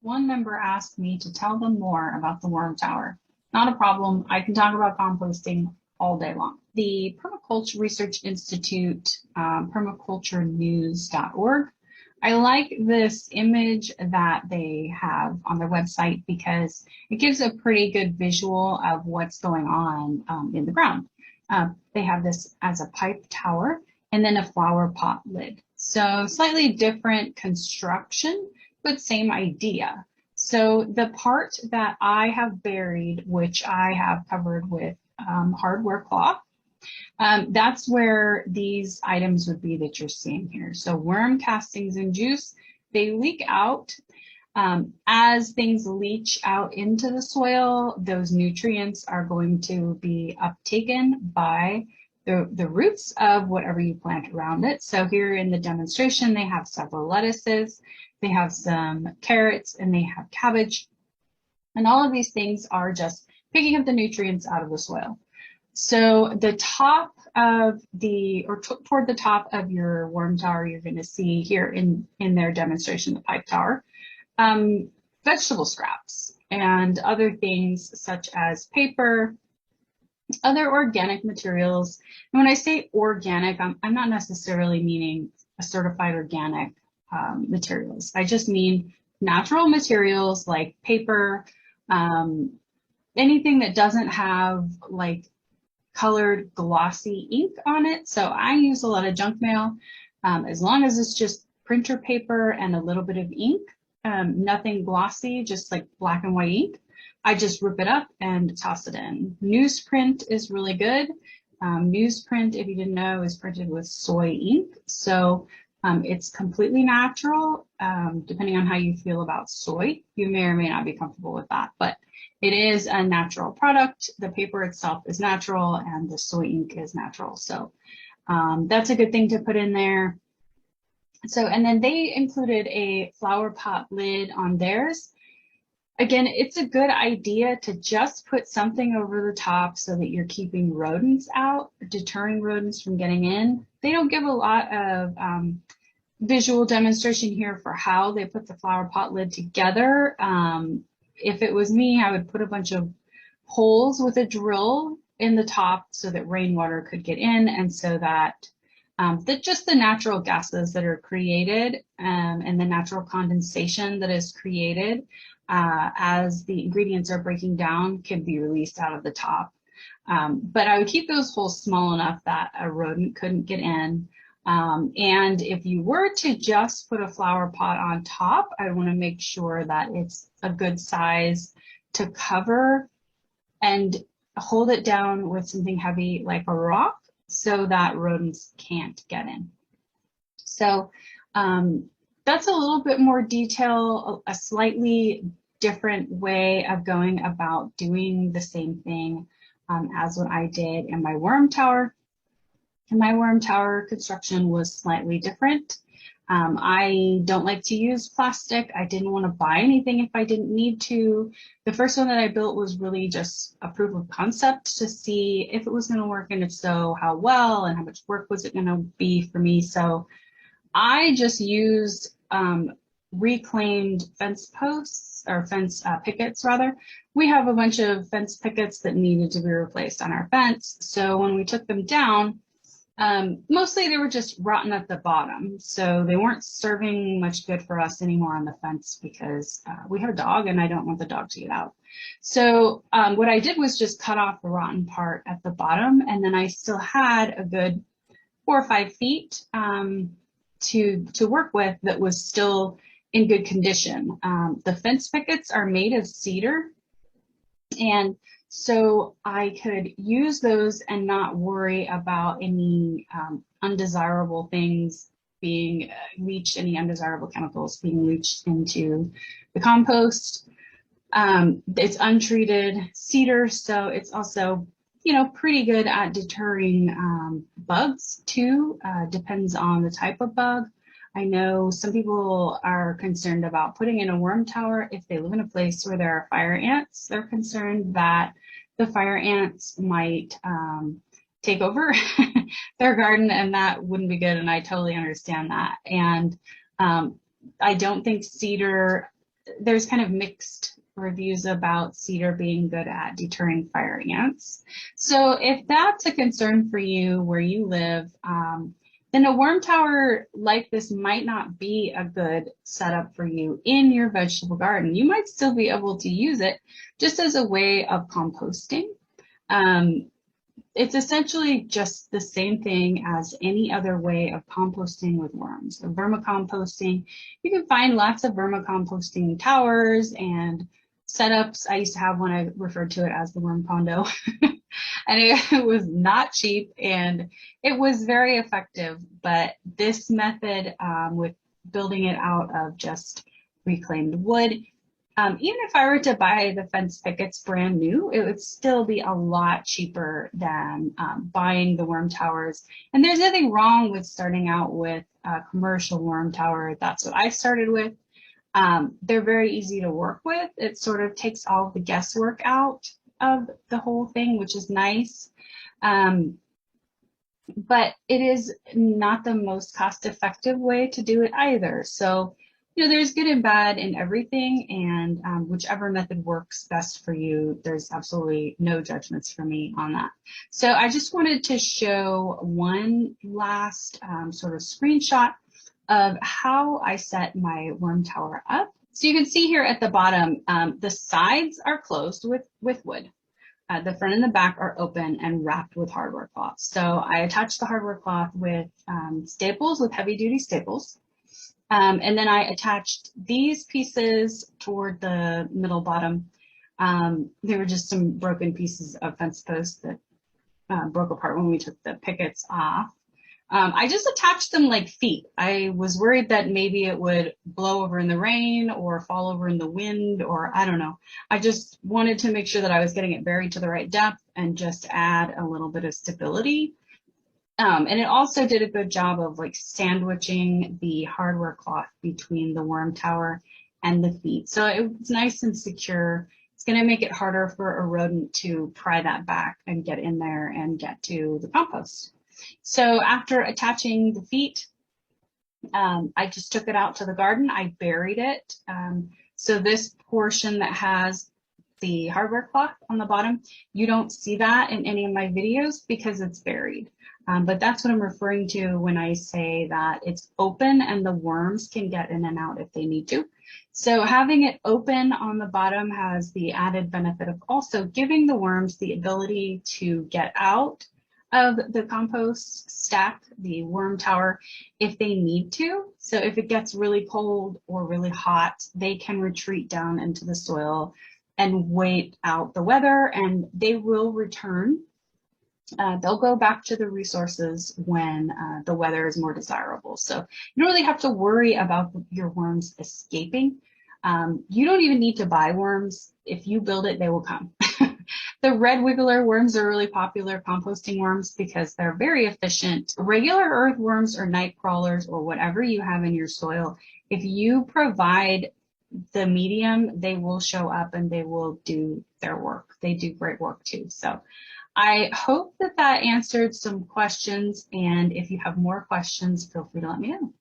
One member asked me to tell them more about the worm tower. Not a problem. I can talk about composting all day long. The Permaculture Research Institute, permaculturenews.org. I like this image that they have on their website because it gives a pretty good visual of what's going on in the ground. They have this as a pipe tower and then a flower pot lid. So slightly different construction, but same idea. So the part that I have buried, which I have covered with hardware cloth, that's where these items would be that you're seeing here. So worm castings and juice, they leak out. As things leach out into the soil, those nutrients are going to be uptaken by the roots of whatever you plant around it. So here in the demonstration, they have several lettuces, they have some carrots, and they have cabbage. And all of these things are just picking up the nutrients out of the soil. So the top of toward the top of your worm tower, you're going to see here in their demonstration, the pipe tower, vegetable scraps and other things such as paper, other organic materials. And when I say organic, I'm not necessarily meaning a certified organic materials. I just mean natural materials like paper, anything that doesn't have like colored glossy ink on it. So I use a lot of junk mail, as long as it's just printer paper and a little bit of ink, nothing glossy, just like black and white ink. I just rip it up and toss it in. Newsprint is really good. Newsprint, if you didn't know, is printed with soy ink. So it's completely natural. Depending on how you feel about soy, you may or may not be comfortable with that, but it is a natural product. The paper itself is natural and the soy ink is natural. So that's a good thing to put in there. So, and then they included a flower pot lid on theirs. Again, it's a good idea to just put something over the top so that you're keeping rodents out, deterring rodents from getting in. They don't give a lot of visual demonstration here for how they put the flower pot lid together. If it was me, I would put a bunch of holes with a drill in the top so that rainwater could get in, and so that just the natural gases that are created and the natural condensation that is created as the ingredients are breaking down can be released out of the top. But I would keep those holes small enough that a rodent couldn't get in. And if you were to just put a flower pot on top, I want to make sure that it's a good size to cover and hold it down with something heavy like a rock so that rodents can't get in. So that's a little bit more detail, a slightly different way of going about doing the same thing as what I did in my worm tower. And my worm tower construction was slightly different. I don't like to use plastic. I didn't want to buy anything if I didn't need to. The first one that I built was really just a proof of concept to see if it was going to work, and if so, how well, and how much work was it going to be for me. So I just used reclaimed fence posts, or fence pickets rather. We have a bunch of fence pickets that needed to be replaced on our fence. So when we took them down, mostly they were just rotten at the bottom, so they weren't serving much good for us anymore on the fence because we have a dog and I don't want the dog to get out. So what I did was just cut off the rotten part at the bottom, and then I still had a good 4 or 5 feet to work with that was still in good condition. The fence pickets are made of cedar, and so I could use those and not worry about any undesirable things being leached, any undesirable chemicals being leached into the compost. It's untreated cedar, so it's also, you know, pretty good at deterring bugs too. Depends on the type of bug. I know some people are concerned about putting in a worm tower if they live in a place where there are fire ants. They're concerned that the fire ants might take over their garden, and that wouldn't be good, and I totally understand that. And I don't think cedar there's kind of mixed reviews about cedar being good at deterring fire ants. So if that's a concern for you where you live, then a worm tower like this might not be a good setup for you in your vegetable garden. You might still be able to use it just as a way of composting. It's essentially just the same thing as any other way of composting with worms. So vermicomposting, you can find lots of vermicomposting towers and setups. I used to have one, I referred to it as the worm condo. And it was not cheap and it was very effective. But this method with building it out of just reclaimed wood, even if I were to buy the fence pickets brand new, it would still be a lot cheaper than buying the worm towers. And there's nothing wrong with starting out with a commercial worm tower. That's what I started with. They're very easy to work with. It sort of takes all the guesswork out of the whole thing, which is nice. But it is not the most cost-effective way to do it either. So, you know, there's good and bad in everything, and whichever method works best for you, there's absolutely no judgments for me on that. So I just wanted to show one last sort of screenshot of how I set my worm tower up. So you can see here at the bottom, the sides are closed with wood. The front and the back are open and wrapped with hardware cloth. So I attached the hardware cloth with staples, with heavy duty staples. And then I attached these pieces toward the middle bottom. They were just some broken pieces of fence posts that broke apart when we took the pickets off. I just attached them like feet. I was worried that maybe it would blow over in the rain or fall over in the wind, or I don't know. I just wanted to make sure that I was getting it buried to the right depth and just add a little bit of stability. And it also did a good job of like sandwiching the hardware cloth between the worm tower and the feet. So it's nice and secure. It's going to make it harder for a rodent to pry that back and get in there and get to the compost. So after attaching the feet, I just took it out to the garden. I buried it. So this portion that has the hardware cloth on the bottom, you don't see that in any of my videos because it's buried. But that's what I'm referring to when I say that it's open and the worms can get in and out if they need to. So having it open on the bottom has the added benefit of also giving the worms the ability to get out of the compost stack, the worm tower, if they need to. So if it gets really cold or really hot, they can retreat down into the soil and wait out the weather, and they will return. They'll go back to the resources when the weather is more desirable. So you don't really have to worry about your worms escaping. You don't even need to buy worms. If you build it, they will come. The red wiggler worms are really popular composting worms because they're very efficient. Regular earthworms or night crawlers or whatever you have in your soil, if you provide the medium, they will show up and they will do their work. They do great work too. So I hope that that answered some questions. And if you have more questions, feel free to let me know.